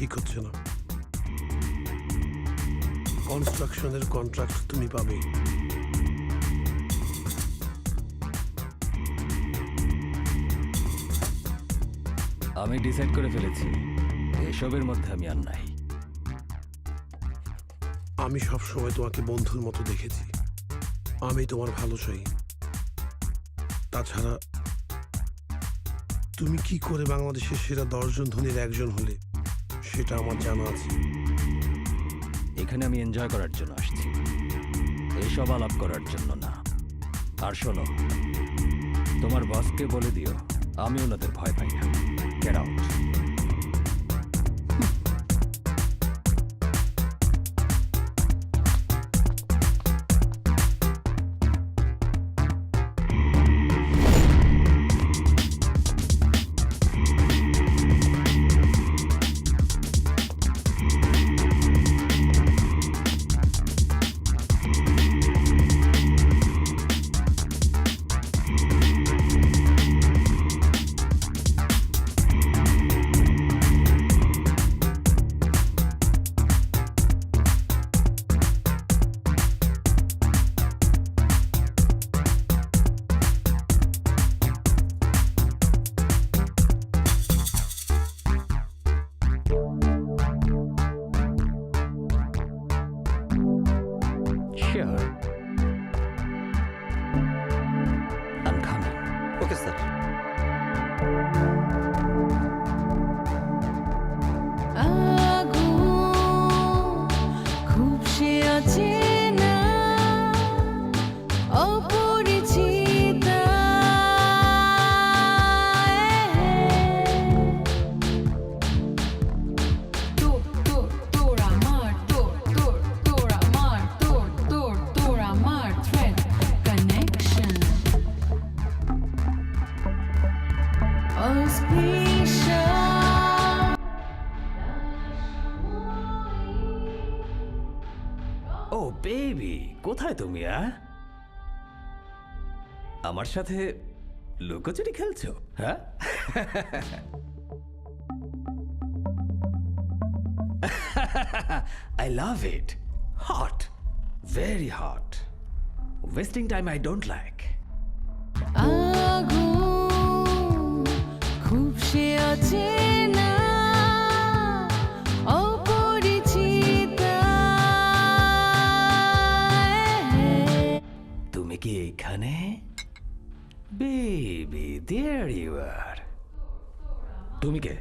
ঠিক হচ্ছে না। কনস্ট্রাকশনের কন্ট্রাক্ট তুমি পাবে। আমি ডিসাইড করে ফেলেছি এসবের মধ্যে আমি আর নাই। আমি সবসময় তোমাকে বন্ধুর মতো দেখেছি। আমি তোমার ভালো চাই। তাছাড়া তুমি কি করে বাংলাদেশের সেরা 10 জন ধনীর একজন হলে সেটা আমার জানা আছে। এখানে আমি এনজয় করার জন্য আসছি, এইসব আলাপ করার জন্য না। আর শোনো, তোমার বসকে বলে দিও আমি ওনাদের ভয় পাই না। Get out. Sure. I'm coming. Okay sir. খুব সে অচেনা অপরিচিতা তোর আমার তোর আমার তোর আমার থ্রেড কানেকশন auspicious. ও বেবি, কোথায় তুমি? আমার সাথে লুকোচুরি খেলছো? হ্যাঁ, I love it. Hot, very hot. Wasting time I don't like. আগুন খুব সে অচেনা অপরিচিতা তুমি কি এইখানে? Baby, there you are. তুমি কে?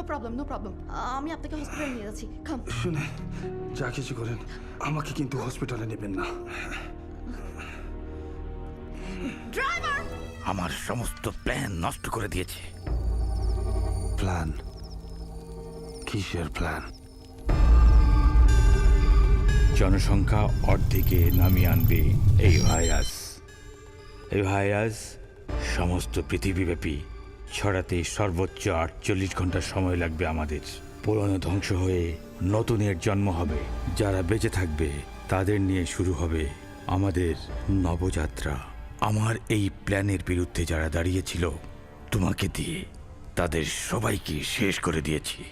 প্রবলেম আমি আপনাকে হসপিটালে নিয়ে যাচ্ছি কাম শুনে যা কিছু করেন আমাকে কিন্তু হসপিটালে নেবেন না। আমার সমস্ত প্ল্যান নষ্ট করে দিয়েছে। প্ল্যান? কিসের প্ল্যান? জনসংখ্যা অর্ধেকে নামিয়ে আনবে এই ভাইরাস। এই ভাইরাস সমস্ত পৃথিবীব্যাপী ছড়াতে সর্বোচ্চ 48 ঘন্টা সময় লাগবে আমাদের। পুরনো ধ্বংস হয়ে নতুনের জন্ম হবে। যারা বেঁচে থাকবে তাদের নিয়ে শুরু হবে আমাদের নবযাত্রা। আমার এই প্ল্যানের বিরুদ্ধে যারা দাঁড়িয়েছিল তোমাকে দিয়ে তাদের সবাইকে শেষ করে দিয়েছি।